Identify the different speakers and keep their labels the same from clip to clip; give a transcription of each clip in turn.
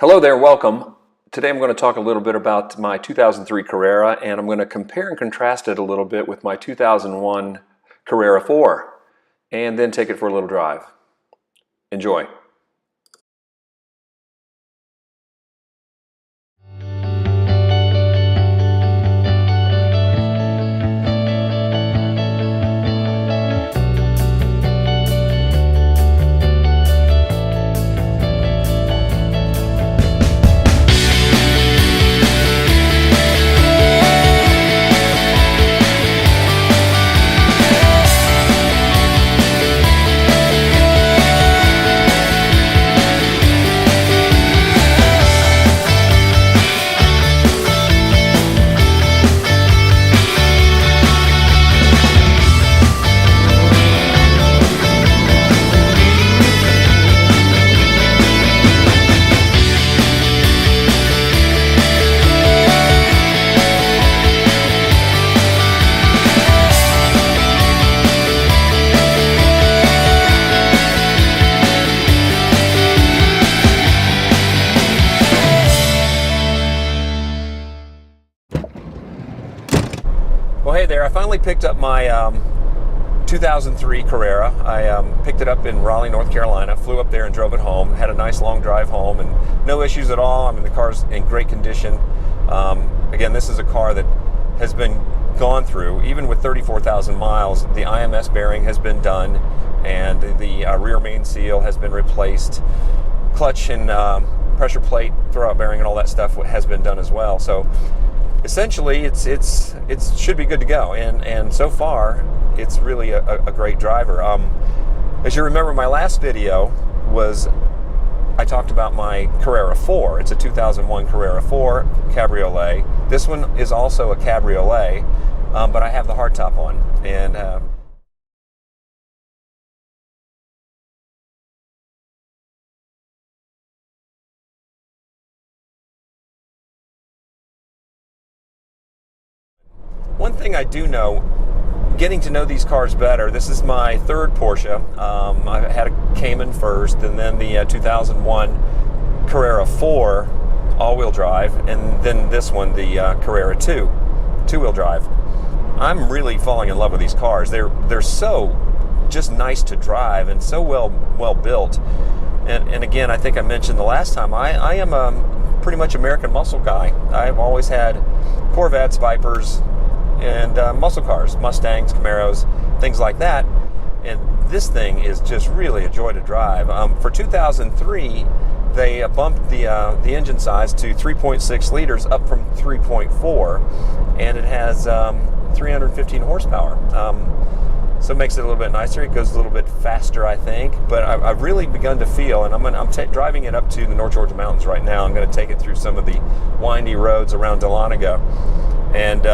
Speaker 1: Hello there, welcome. Today I'm going to talk a little bit about my 2003 Carrera, and I'm going to compare and contrast it a little bit with my 2001 Carrera 4, and then take it for a little drive. Enjoy. Well, hey there, I finally picked up my 2003 Carrera. I picked it up in Raleigh, North Carolina, flew up there and drove it home, had a nice long drive home, and no issues at all. I mean, the car's in great condition. Again, this is a car that has been gone through, even with 34,000 miles, the IMS bearing has been done, and the rear main seal has been replaced. Clutch and pressure plate, throwout bearing, and all that stuff has been done as well. So essentially, it should be good to go, and so far, it's really a great driver. As you remember, my last video was I talked about my Carrera 4. It's a 2001 Carrera 4 Cabriolet. This one is also a Cabriolet, but I have the hardtop on, and one thing I do know, getting to know these cars better, this is my third Porsche. I had a Cayman first, and then the 2001 Carrera 4 all-wheel drive, and then this one, the Carrera 2 two-wheel drive. I'm really falling in love with these cars. They're so just nice to drive and so well built. And again, I think I mentioned the last time, I am a pretty much American muscle guy. I've always had Corvettes, Vipers, and muscle cars, Mustangs, Camaros, things like that. And this thing is just really a joy to drive. For 2003, they bumped the engine size to 3.6 liters, up from 3.4, and it has 315 horsepower. So it makes it a little bit nicer. It goes a little bit faster, I think. But I've really begun to feel, and I'm driving it up to the North Georgia mountains right now. I'm going to take it through some of the windy roads around Dahlonega, and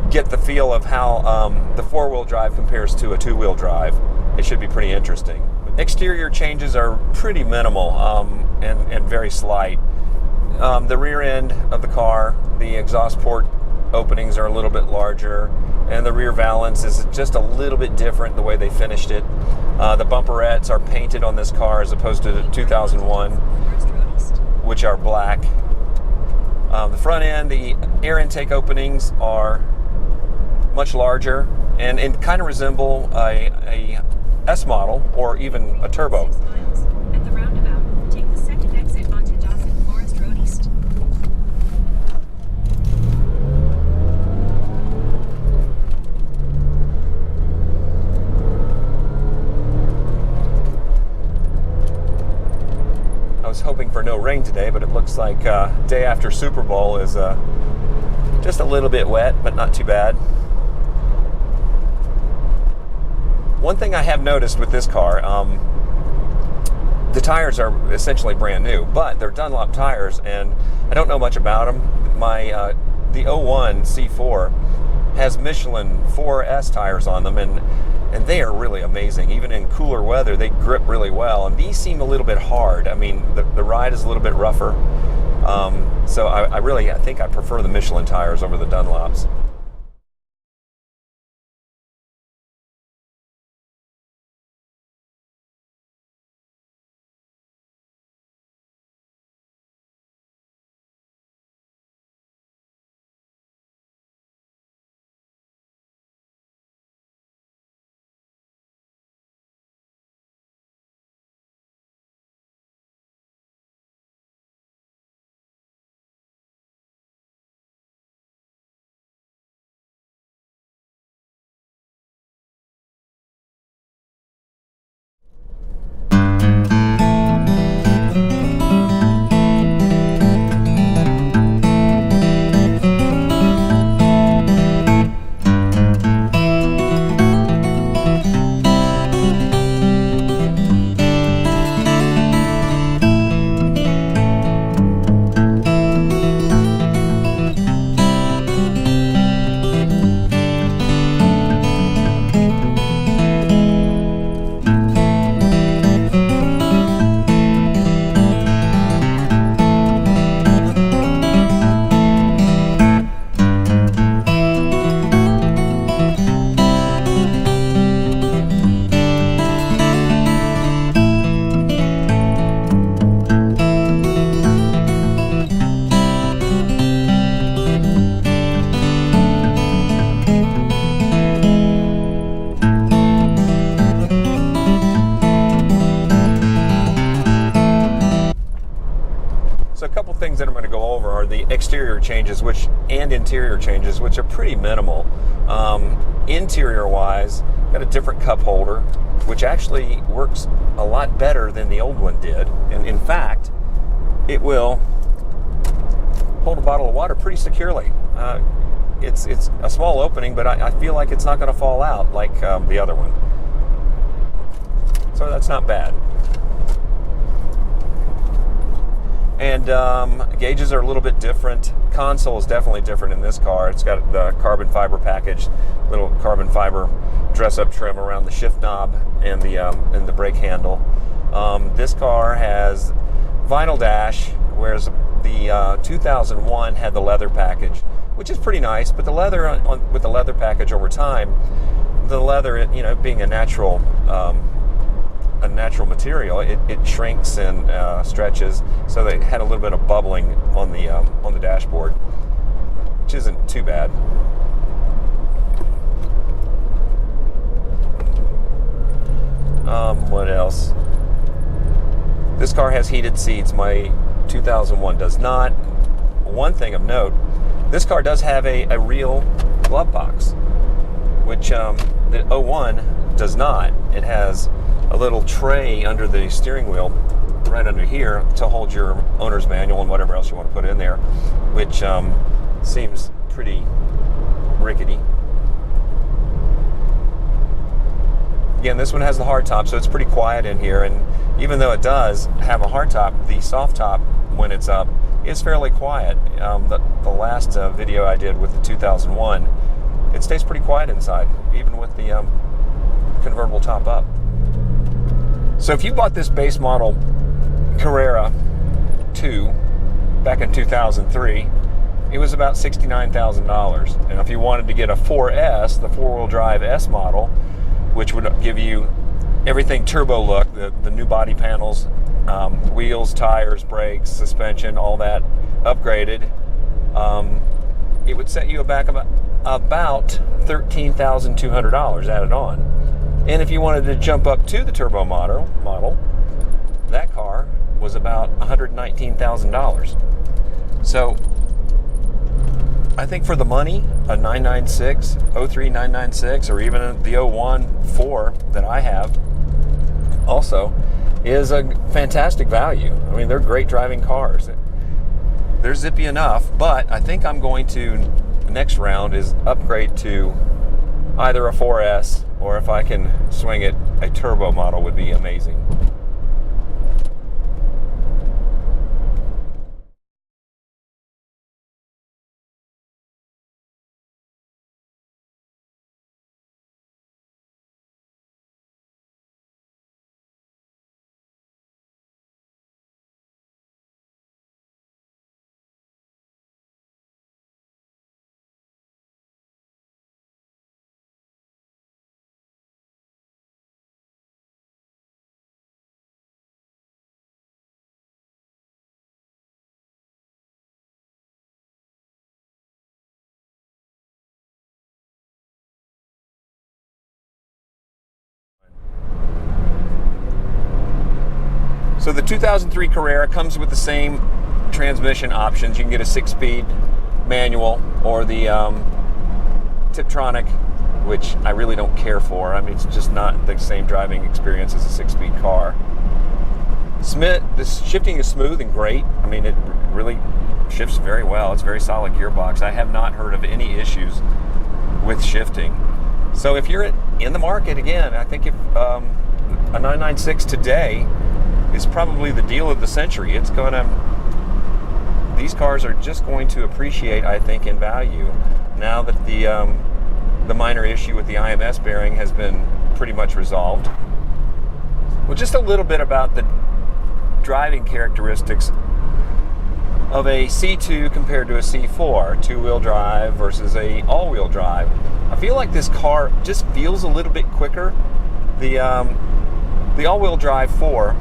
Speaker 1: get the feel of how the four-wheel drive compares to a two-wheel drive. It should be pretty interesting. Exterior changes are pretty minimal and very slight. The rear end of the car, the exhaust port openings are a little bit larger, and the rear valance is just a little bit different the way they finished it. The bumperettes are painted on this car as opposed to the 2001, which are black. The front end, the air intake openings are much larger and kind of resemble a S model or even a turbo.
Speaker 2: At the roundabout, take the second exit onto Dawson Forest Road East.
Speaker 1: I was hoping for no rain today, but it looks like day after Super Bowl is just a little bit wet, but not too bad. One thing I have noticed with this car, the tires are essentially brand new, but they're Dunlop tires, and I don't know much about them. The 01 C4 has Michelin 4S tires on them, and they are really amazing. Even in cooler weather, they grip really well, and these seem a little bit hard. I mean, the ride is a little bit rougher, so I think I prefer the Michelin tires over the Dunlops. couple things that I'm going to go over are the exterior changes and interior changes, which are pretty minimal. Interior-wise, got a different cup holder, which actually works a lot better than the old one did. And in fact, it will hold a bottle of water pretty securely. It's a small opening, but I feel like it's not going to fall out like the other one. So that's not bad. And gauges are a little bit different. Console is definitely different in this car. It's got the carbon fiber package, little carbon fiber dress-up trim around the shift knob and the brake handle. This car has vinyl dash, whereas the 2001 had the leather package, which is pretty nice. But the leather with the leather package over time, the leather, being a natural material, it shrinks and stretches, so they had a little bit of bubbling on the dashboard, which isn't too bad. What else? This car has heated seats. My 2001 does not. One thing of note, this car does have a real glove box, which the 01 does not. It has a little tray under the steering wheel, right under here, to hold your owner's manual and whatever else you want to put in there, which seems pretty rickety. Again, this one has the hardtop, so it's pretty quiet in here, and even though it does have a hardtop, the soft top, when it's up, is fairly quiet. The last video I did with the 2001, it stays pretty quiet inside, even with the convertible top up. So if you bought this base model Carrera 2 back in 2003, it was about $69,000. And if you wanted to get a 4S, the four-wheel drive S model, which would give you everything turbo look, the new body panels, wheels, tires, brakes, suspension, all that upgraded, it would set you back about $13,200 added on. And if you wanted to jump up to the turbo model, that car was about $119,000. So I think for the money, a 996, 03 996, or even the 01 4 that I have also is a fantastic value. I mean, they're great driving cars. They're zippy enough, but I think I'm going to, next round is upgrade to either a 4S, or if I can swing it, a turbo model would be amazing. So the 2003 Carrera comes with the same transmission options. You can get a 6-speed manual or the Tiptronic, which I really don't care for. I mean, it's just not the same driving experience as a 6-speed car. The shifting is smooth and great. I mean, it really shifts very well. It's a very solid gearbox. I have not heard of any issues with shifting. So if you're in the market, again, I think if a 996 today is probably the deal of the century. These cars are just going to appreciate, I think, in value now that the minor issue with the IMS bearing has been pretty much resolved. Well, just a little bit about the driving characteristics of a C2 compared to a C4, two-wheel drive versus a all-wheel drive. I feel like this car just feels a little bit quicker. The all-wheel drive 4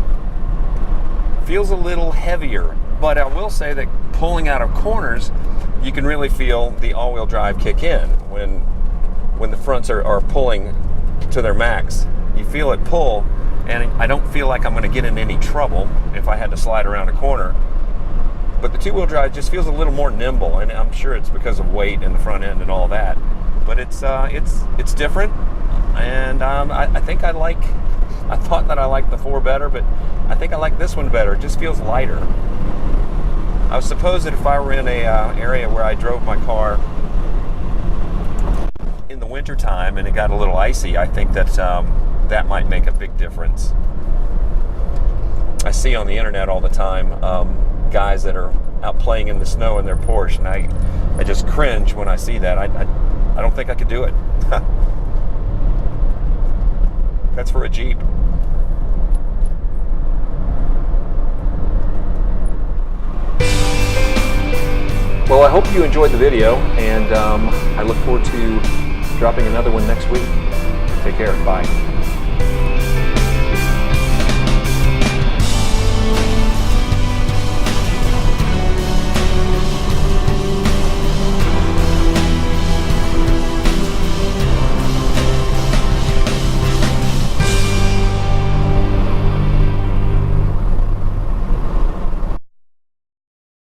Speaker 1: feels a little heavier, but I will say that pulling out of corners, you can really feel the all-wheel drive kick in when the fronts are pulling to their max. You feel it pull, and I don't feel like I'm going to get in any trouble if I had to slide around a corner. But the two-wheel drive just feels a little more nimble, and I'm sure it's because of weight in the front end and all that. But it's different, and I think I thought that I liked the 4 better, but I think I like this one better. It just feels lighter. I suppose that if I were in a area where I drove my car in the wintertime and it got a little icy, I think that that might make a big difference. I see on the internet all the time guys that are out playing in the snow in their Porsche, and I just cringe when I see that. I don't think I could do it. That's for a Jeep. Well, I hope you enjoyed the video, and I look forward to dropping another one next week. Take care. Bye.